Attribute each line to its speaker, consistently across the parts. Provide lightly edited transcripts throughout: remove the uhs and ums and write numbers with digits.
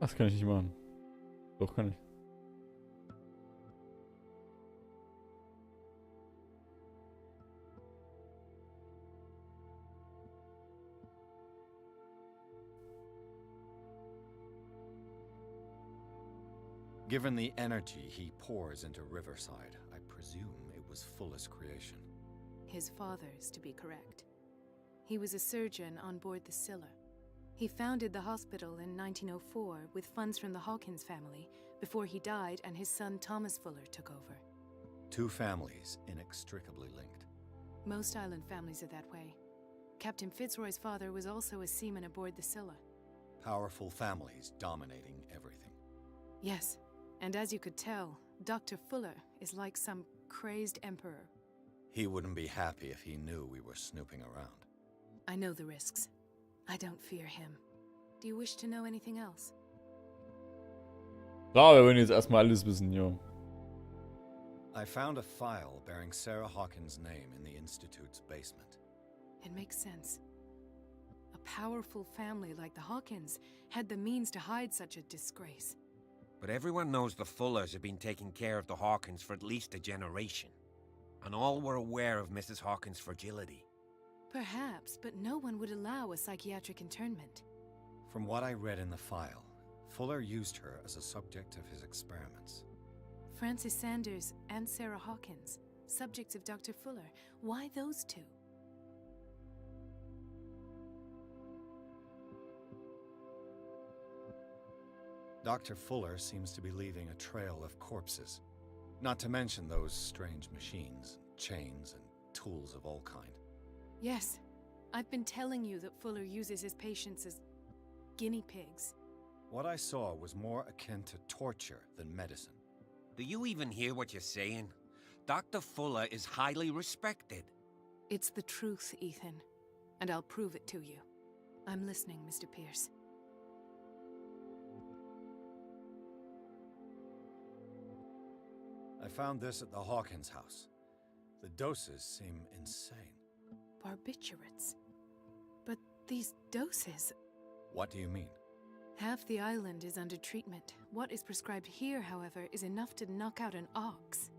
Speaker 1: Das kann ich nicht machen. Doch, kann ich.
Speaker 2: Given the energy he pours into Riverside, I presume it was Fuller's creation.
Speaker 3: His father's, to be correct. He was a surgeon on board the Scylla. He founded the hospital in 1904 with funds from the Hawkins family before he died and his son Thomas Fuller took over.
Speaker 2: Two families inextricably linked.
Speaker 3: Most island families are that way. Captain Fitzroy's father was also a seaman aboard the Scylla.
Speaker 2: Powerful families dominating everything.
Speaker 3: Yes, and as you could tell, Dr. Fuller is like some crazed emperor.
Speaker 2: He wouldn't be happy if he knew we were snooping around.
Speaker 3: I know the risks. I don't fear him. Do you wish to know anything else?
Speaker 1: Klar, wir wollen jetzt erstmal alles wissen, jo.
Speaker 2: I found a file bearing Sarah Hawkins' name in the Institute's basement.
Speaker 3: It makes sense. A powerful family like the Hawkins had the means to hide such a disgrace.
Speaker 4: But everyone knows the Fullers have been taking care of the Hawkins for at least a generation. And all were aware of Mrs. Hawkins' fragility.
Speaker 3: Perhaps, but no one would allow a psychiatric internment.
Speaker 2: From what I read in the file, Fuller used her as a subject of his experiments.
Speaker 3: Francis Sanders and Sarah Hawkins, subjects of Dr. Fuller. Why those two?
Speaker 2: Dr. Fuller seems to be leaving a trail of corpses. Not to mention those strange machines, chains, and tools of all kind.
Speaker 3: Yes, I've been telling you that Fuller uses his patients as guinea pigs.
Speaker 2: What I saw was more akin to torture than medicine.
Speaker 4: Do you even hear what you're saying? Dr. Fuller is highly respected.
Speaker 3: It's the truth, Ethan, and I'll prove it to you. I'm listening, Mr. Pierce.
Speaker 2: I found this at the Hawkins house. The doses seem insane.
Speaker 3: Barbiturates. But these doses...
Speaker 2: What do you mean?
Speaker 3: Half the island is under treatment. What is prescribed here, however, is enough to knock out an ox.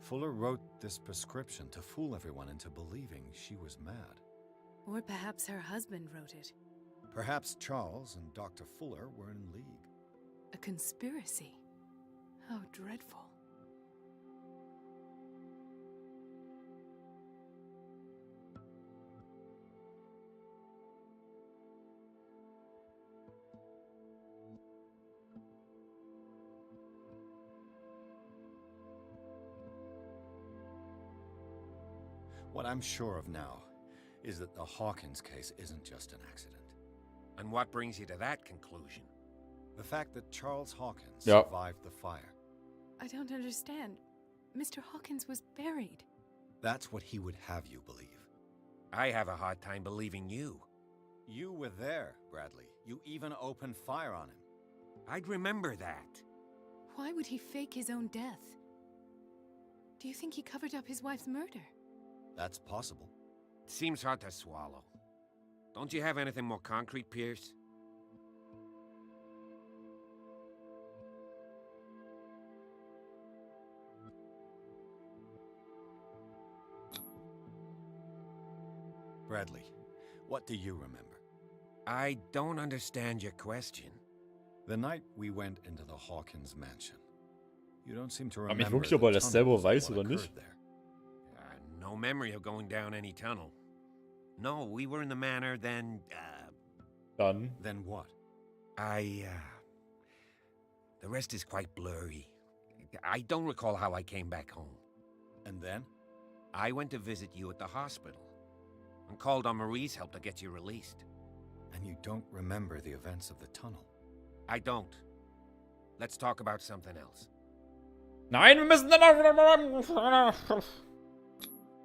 Speaker 2: Fuller wrote this prescription to fool everyone into believing she was mad.
Speaker 3: Or perhaps her husband wrote it.
Speaker 2: Perhaps Charles and Dr. Fuller were in league.
Speaker 3: A conspiracy. How dreadful.
Speaker 2: What I'm sure of now is that the Hawkins case isn't just an accident.
Speaker 4: And what brings you to that conclusion?
Speaker 2: The fact that Charles Hawkins
Speaker 1: Yeah.
Speaker 2: survived the fire.
Speaker 3: I don't understand. Mr. Hawkins was buried.
Speaker 2: That's what he would have you believe.
Speaker 4: I have a hard time believing you.
Speaker 2: You were there, Bradley. You even opened fire on him.
Speaker 4: I'd remember that.
Speaker 3: Why would he fake his own death? Do you think he covered up his wife's murder?
Speaker 2: That's possible.
Speaker 4: It seems hard to swallow. Don't you have anything more concrete, Pierce?
Speaker 2: Bradley, what do you remember?
Speaker 4: I don't understand your question.
Speaker 2: The night we went into the Hawkins mansion. You don't seem to
Speaker 1: Frag
Speaker 2: remember
Speaker 1: mich wirklich, ob er
Speaker 2: the
Speaker 1: das selber
Speaker 2: tunnels
Speaker 1: weiß
Speaker 2: and what
Speaker 1: oder nicht.
Speaker 2: occurred there.
Speaker 4: No memory of going down any tunnel. No, we were in the manor, then,
Speaker 1: Dann.
Speaker 2: Then what?
Speaker 4: The rest is quite blurry. I don't recall how I came back home.
Speaker 2: And then?
Speaker 4: I went to visit you at the hospital and called on Marie's help to get you released.
Speaker 2: And you don't remember the events of the tunnel?
Speaker 4: I don't. Let's talk about something else.
Speaker 1: Nein, wir müssen dann auch...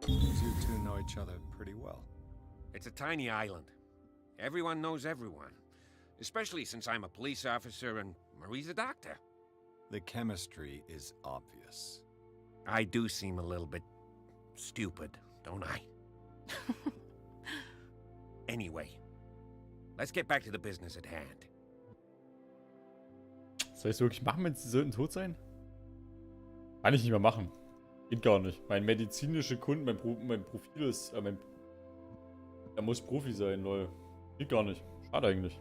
Speaker 2: You two know each other pretty well.
Speaker 4: It's a tiny island. Everyone knows everyone. Especially since I'm a police officer and Marie's a doctor.
Speaker 2: The chemistry is obvious.
Speaker 4: I do seem a little bit stupid, don't I? Anyway, let's get back to the business at hand.
Speaker 1: Soll ich es wirklich machen, wenn sie sollten tot sein? Kann ich nicht mehr machen. Geht gar nicht. Mein medizinische Kunden, mein Profil ist, er muss Profi sein, lol. Geht gar nicht. Schade eigentlich.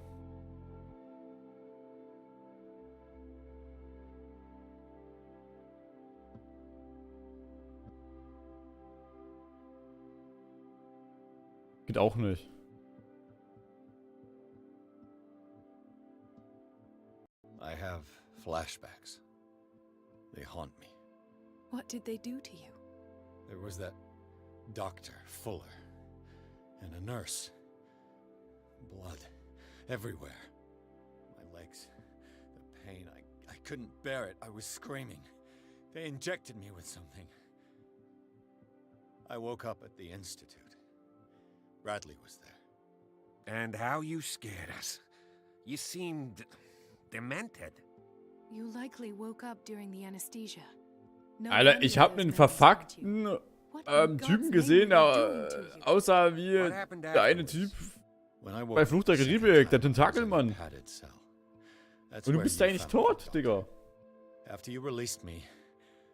Speaker 1: Geht auch nicht.
Speaker 2: I have flashbacks. They haunt me.
Speaker 3: What did they do to you?
Speaker 2: There was that Dr. Fuller and a nurse. Blood everywhere. My legs, the pain, I couldn't bear it. I was screaming. They injected me with something. I woke up at the institute. Bradley was there.
Speaker 4: And how you scared us. You seemed demented.
Speaker 3: You likely woke up during the anesthesia. No
Speaker 1: Alter,
Speaker 3: wonder
Speaker 1: ich habe
Speaker 3: those
Speaker 1: einen
Speaker 3: nuns stopped
Speaker 1: verfuckten
Speaker 3: you. What in God's
Speaker 1: Typen
Speaker 3: name
Speaker 1: gesehen,
Speaker 3: were they
Speaker 1: der
Speaker 3: doing to you?
Speaker 1: aussah wie
Speaker 4: What happened
Speaker 1: der eine
Speaker 4: afterwards?
Speaker 1: Typ
Speaker 2: When I woke
Speaker 1: bei
Speaker 2: up
Speaker 1: Fluch der
Speaker 2: the second
Speaker 1: Karibik, der
Speaker 2: time, I was in a
Speaker 1: Tentakelmann.
Speaker 2: padded cell. That's
Speaker 1: Und du
Speaker 2: where
Speaker 1: bist
Speaker 2: you
Speaker 1: eigentlich
Speaker 2: found me,
Speaker 1: tot,
Speaker 2: Doctor.
Speaker 1: Digga.
Speaker 2: After you released me,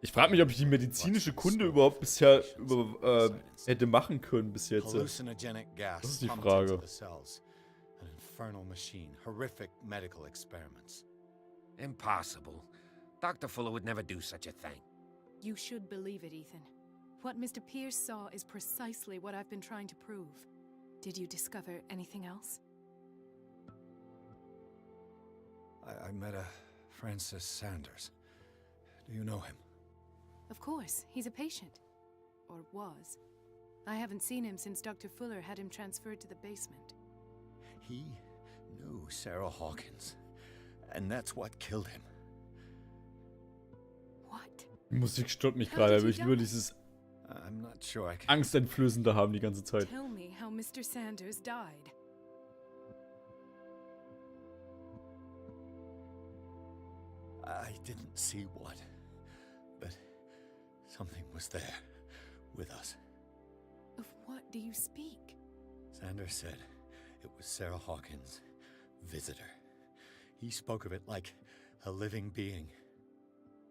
Speaker 1: Ich frage mich, ob ich die medizinische Kunde überhaupt bisher hätte machen können bis jetzt.
Speaker 2: hallucinogenic gas
Speaker 1: Das ist die
Speaker 2: pumped
Speaker 1: Frage.
Speaker 2: into the cells. An infernal machine, horrific medical experiments.
Speaker 4: Impossible. Dr. Fuller would never do such a thing.
Speaker 3: You should believe it, Ethan. What Mr. Pierce saw is precisely what I've been trying to prove. Did you discover anything else?
Speaker 2: I met a Francis Sanders. Do you know him?
Speaker 3: Of course, he's a patient. Or was. I haven't seen him since Dr. Fuller had him transferred to the basement.
Speaker 2: He knew Sarah Hawkins, and that's what killed him.
Speaker 3: What?
Speaker 1: Die Musik stört mich
Speaker 3: How
Speaker 1: gerade,
Speaker 3: did
Speaker 1: weil
Speaker 3: you
Speaker 1: ich nur
Speaker 3: die?
Speaker 1: dieses
Speaker 2: I'm not sure I can.
Speaker 1: Angsteinflößende haben die ganze Zeit.
Speaker 3: Tell me how Mr. Sanders died.
Speaker 2: I didn't see what, but something was there with us.
Speaker 3: Of what do you speak?
Speaker 2: Sanders said it was Sarah Hawkins' visitor. He spoke of it like a living being.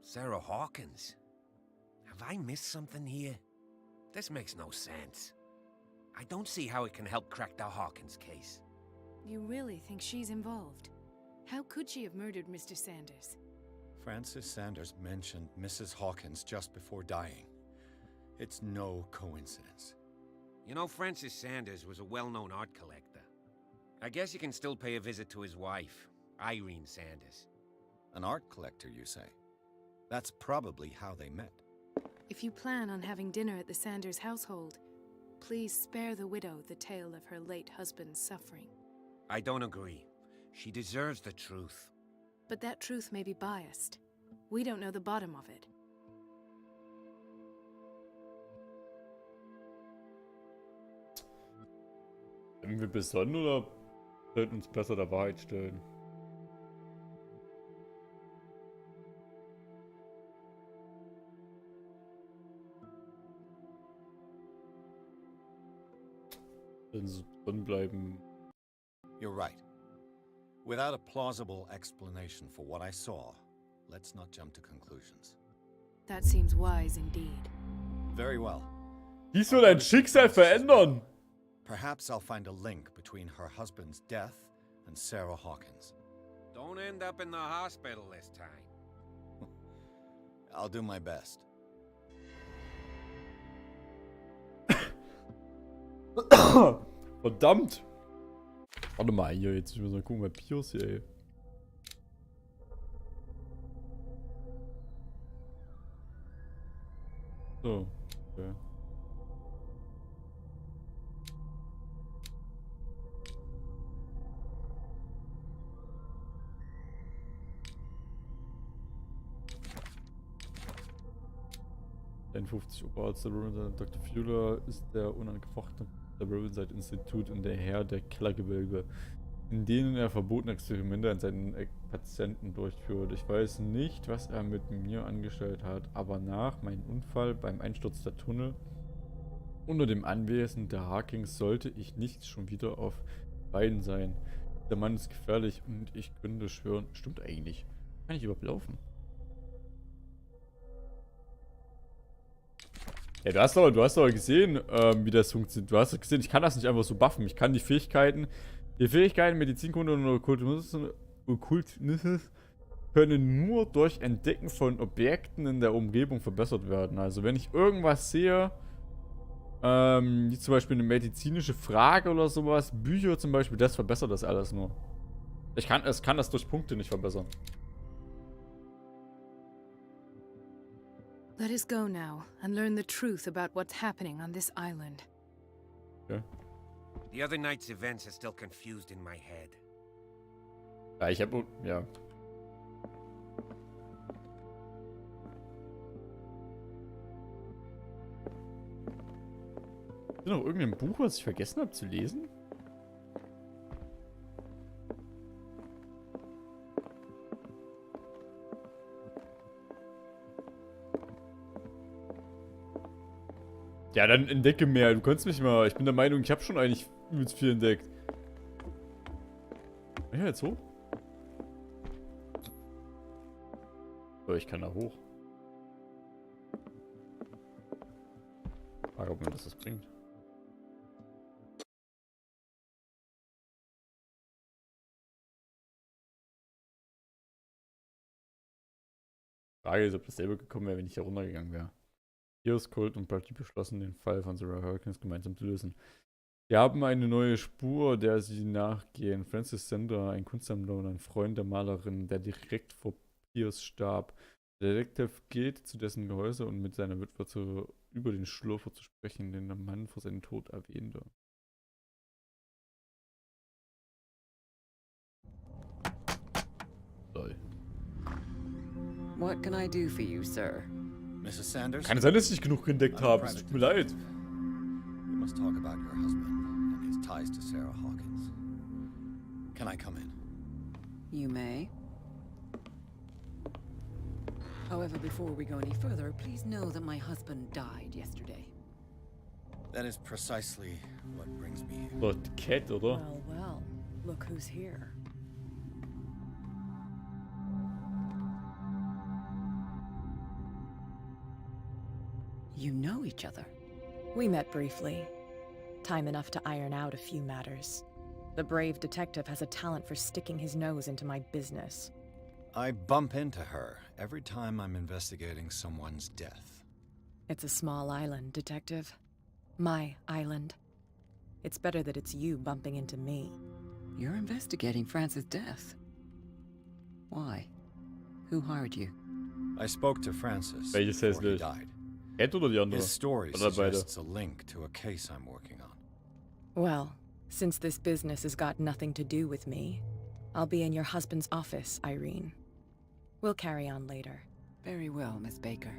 Speaker 4: Sarah Hawkins? Have I missed something here? This makes no sense. I don't see how it can help crack the Hawkins case.
Speaker 3: You really think she's involved? How could she have murdered Mr. Sanders?
Speaker 2: Francis Sanders mentioned Mrs. Hawkins just before dying. It's no coincidence.
Speaker 4: You know, Francis Sanders was a well-known art collector. I guess you can still pay a visit to his wife, Irene Sanders.
Speaker 2: An art collector, you say? That's probably how they met.
Speaker 3: If you plan on having dinner at the Sanders household, please spare the widow the tale of her late husband's suffering.
Speaker 4: I don't agree. She deserves the truth.
Speaker 3: But that truth may be biased. We don't know the bottom of it.
Speaker 1: Sind wir besonnen oder sollten uns besser der Wahrheit stellen? Wenn sie drin bleiben.
Speaker 2: You're right. Without a plausible explanation for what I saw, let's not jump to conclusions.
Speaker 3: That seems wise indeed.
Speaker 2: Very well.
Speaker 1: Dies soll dein Schicksal verändern!
Speaker 2: Perhaps I'll find a link between her husband's death and Sarah Hawkins.
Speaker 4: Don't end up in the hospital this time.
Speaker 2: I'll do my best.
Speaker 1: Verdammt! Warte mal, hier, jetzt müssen wir gucken, bei Pius hier, ey. So, okay. Der 50 Oberarzt der Riverside, Dr. Fuller, ist der unangefochtene der Riverside Institut und der Herr der Kellergewölbe, in denen er verbotene Experimente an seinen Patienten durchführt. Ich weiß nicht, was er mit mir angestellt hat, aber nach meinem Unfall beim Einsturz der Tunnel unter dem Anwesen der Hawkins sollte ich nicht schon wieder auf Beinen sein. Der Mann ist gefährlich und ich könnte schwören, stimmt eigentlich. Kann ich überhaupt laufen? Ja, du hast doch gesehen, wie das funktioniert. Du hast doch gesehen, ich kann das nicht einfach so buffen. Ich kann die Fähigkeiten, Medizinkunde und Okkultismus können nur durch Entdecken von Objekten in der Umgebung verbessert werden. Also wenn ich irgendwas sehe, wie zum Beispiel eine medizinische Frage oder sowas, Bücher zum Beispiel, das verbessert das alles nur. Es kann das durch Punkte nicht verbessern.
Speaker 3: Let us go now and learn the truth about what's happening on this island.
Speaker 1: Okay.
Speaker 4: The other night's events are still confused in my head.
Speaker 1: Ja, ich habe... Ja. Ist noch irgendein Buch, was ich vergessen habe zu lesen? Ja, dann entdecke mehr. Du kannst mich mal... Ich bin der Meinung, ich habe schon eigentlich übelst viel entdeckt. Ja, jetzt hoch. So, ich kann da hoch. Frage, ob mir das bringt. Frage ist, ob das selber gekommen wäre, wenn ich da runtergegangen wäre. Hier ist Colt und Party beschlossen, den Fall von Sarah Hawkins gemeinsam zu lösen. Wir haben eine neue Spur, der sie nachgehen. Francis Sender, ein Kunstsammler und ein Freund der Malerin, der direkt vor Pierce starb. Der Detektiv geht zu dessen Gehäuse, um mit seiner Witwe über den Schlurfer zu sprechen, den der Mann vor seinem Tod erwähnte. Lol.
Speaker 5: What can I do for you, sir?
Speaker 2: Mrs. Sanders?
Speaker 1: Kann es sein, dass ich nicht genug entdeckt habe? Es tut mir leid.
Speaker 2: We must talk about your husband and his ties to Sarah Hawkins. Can I come in?
Speaker 5: You may. However, before we go any further, please know that my husband died yesterday.
Speaker 2: That is precisely what brings me here.
Speaker 1: Dort Cat, oder?
Speaker 5: Well, well, look who's here. You know each other.
Speaker 6: We met briefly. Time enough to iron out a few matters. The brave detective has a talent for sticking his nose into my business.
Speaker 2: I bump into her every time I'm investigating someone's death.
Speaker 6: It's a small island, Detective. My island. It's better that it's you bumping into me.
Speaker 5: You're investigating Francis' death. Why? Who hired you?
Speaker 2: I spoke to Francis
Speaker 1: Welches
Speaker 2: before he
Speaker 1: heißt
Speaker 2: died.
Speaker 1: Cat oder die andere?
Speaker 2: His story
Speaker 1: Oder beide?
Speaker 2: suggests a link to a case I'm working on.
Speaker 6: Well, since this business has got nothing to do with me, I'll be in your husband's office, Irene. We'll carry on later.
Speaker 5: Very well, Miss Baker.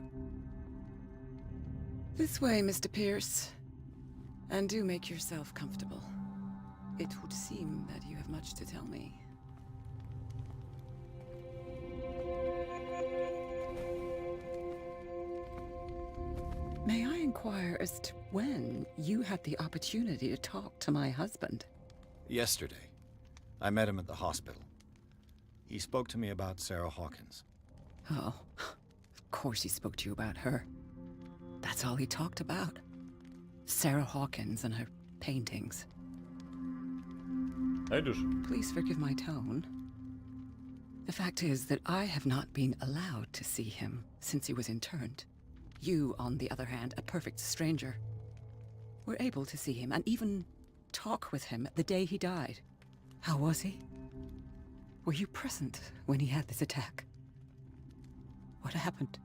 Speaker 5: This way, Mr. Pierce. And do make yourself comfortable. It would seem that you have much to tell me. May I inquire as to when you had the opportunity to talk to my husband?
Speaker 2: Yesterday, I met him at the hospital. He spoke to me about Sarah Hawkins.
Speaker 5: Oh, of course he spoke to you about her. That's all he talked about. Sarah Hawkins and her paintings. Please forgive my tone. The fact is that I have not been allowed to see him since he was interned. You, on the other hand, a perfect stranger, were able to see him and even talk with him the day he died. How was he? Were you present when he had this attack? What happened?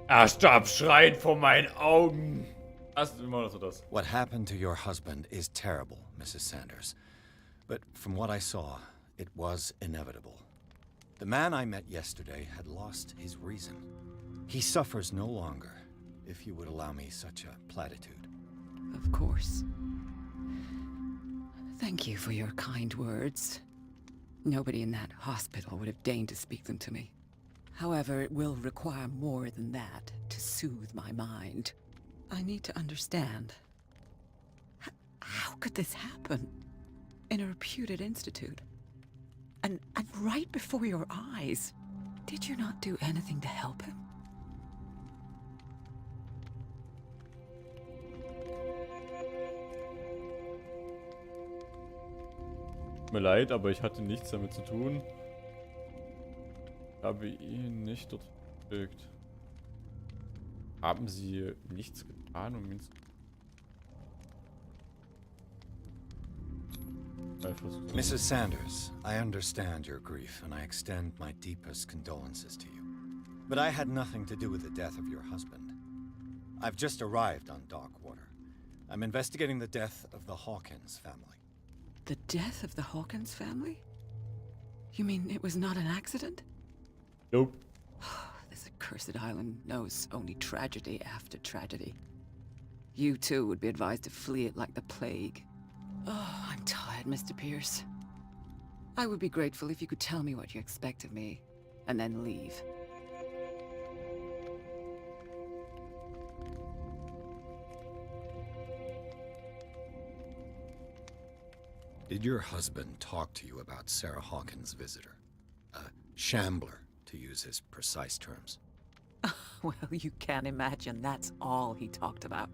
Speaker 1: Er starb schreiend vor meinen Augen. Das.
Speaker 2: What happened to your husband is terrible, Mrs. Sanders. But from what I saw, it was inevitable. The man I met yesterday had lost his reason. He suffers no longer, if you would allow me such a platitude.
Speaker 5: Of course. Thank you for your kind words. Nobody in that hospital would have deigned to speak them to me. However, it will require more than that to soothe my mind. I need to understand. How could this happen? In a reputed institute? And right before your eyes? Did you not do anything to help him?
Speaker 1: Tut mir leid, aber ich hatte nichts damit zu tun. Ich habe ihn nicht dort verfolgt. Haben Sie nichts getan, um ihn zu...
Speaker 2: Mrs. Sanders, I understand your grief, and I extend my deepest condolences to you. But I had nothing to do with the death of your husband. I've just arrived on Darkwater. I'm investigating the death of the Hawkins family.
Speaker 5: The death of the Hawkins family? You mean it was not an accident?
Speaker 1: Nope.
Speaker 5: This accursed island knows only tragedy after tragedy. You too would be advised to flee it like the plague. Oh, I'm tired, Mr. Pierce. I would be grateful if you could tell me what you expect of me, and then leave.
Speaker 2: Did your husband talk to you about Sarah Hawkins' visitor? A shambler, to use his precise terms.
Speaker 5: Well, you can imagine that's all he talked about.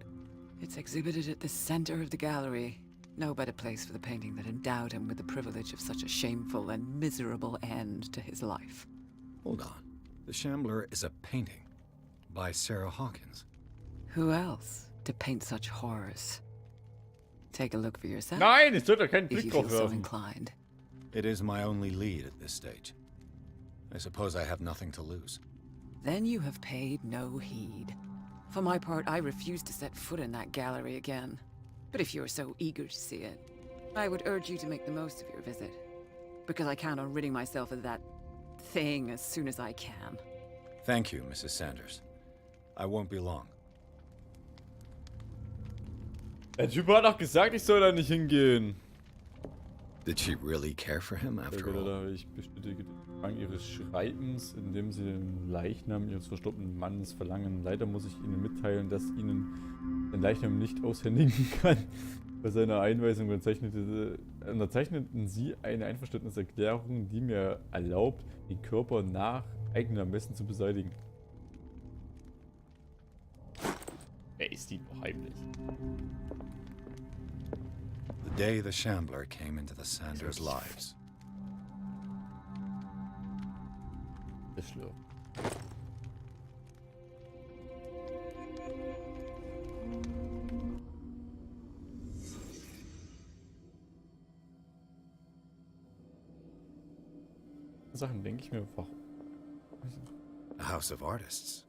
Speaker 5: It's exhibited at the center of the gallery. No better place for the painting that endowed him with the privilege of such a shameful and miserable end to his life.
Speaker 2: Hold on. The Shambler is a painting by Sarah Hawkins.
Speaker 5: Who else to paint such horrors? Take a look for yourself.
Speaker 1: Nein, ich sollte keinen
Speaker 5: if
Speaker 1: Blick
Speaker 5: you
Speaker 1: drauf
Speaker 5: feel so
Speaker 1: werfen.
Speaker 5: inclined.
Speaker 2: It is my only lead at this stage. I suppose I have nothing to lose.
Speaker 5: Then you have paid no heed. For my part, I refuse to set foot in that gallery again. But if you're so eager to see it, I would urge you to make the most of your visit. Because I count on ridding myself of that thing as soon as I can.
Speaker 2: Thank you, Mrs. Sanders. I won't be long.
Speaker 1: Der Typ hat doch gesagt, ich soll da nicht hingehen.
Speaker 2: Did she really care for him after all?
Speaker 1: Ich bestätige den Drang ihres Schreibens, indem sie den Leichnam ihres verstorbenen Mannes verlangen. Leider muss ich Ihnen mitteilen, dass Ihnen den Leichnam nicht aushändigen kann. Bei seiner Einweisung unterzeichneten Sie eine Einverständniserklärung, die mir erlaubt, den Körper nach eigenem Ermessen zu beseitigen. Wer ist die noch heimlich?
Speaker 2: The day the Shambler came into the Sanders' lives.
Speaker 1: Der Schlürf. Sachen denke ich mir einfach.
Speaker 2: A house of artists.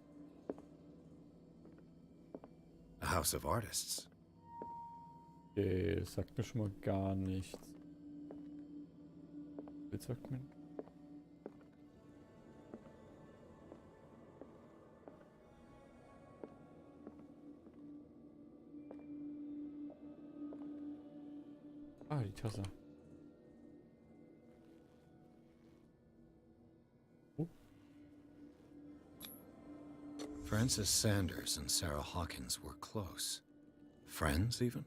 Speaker 2: A house of artists.
Speaker 1: Okay, das sagt mir schon mal gar nichts. Was sagt mir? Ah, die Tasse.
Speaker 2: Frances Sanders and Sarah Hawkins were close. Friends, even?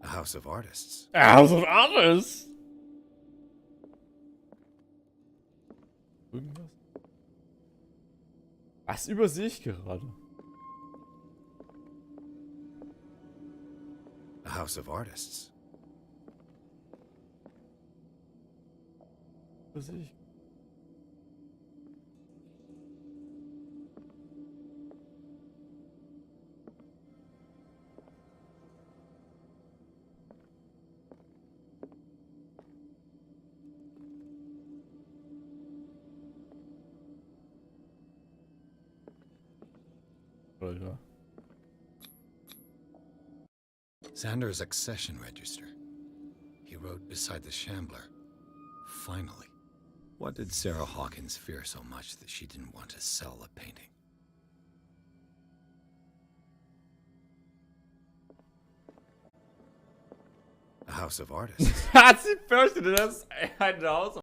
Speaker 2: A house of artists.
Speaker 1: A house of artists? Irgendwas? Was übersehe ich gerade?
Speaker 2: A house of artists.
Speaker 1: Übersehe ich? Alter.
Speaker 2: Sanders' accession register. He wrote beside the Shambler. Finally. What did Sarah Hawkins fear so much that she didn't want to sell the painting? A house of artists.
Speaker 1: Hat sie fürchtet, dass ein Haus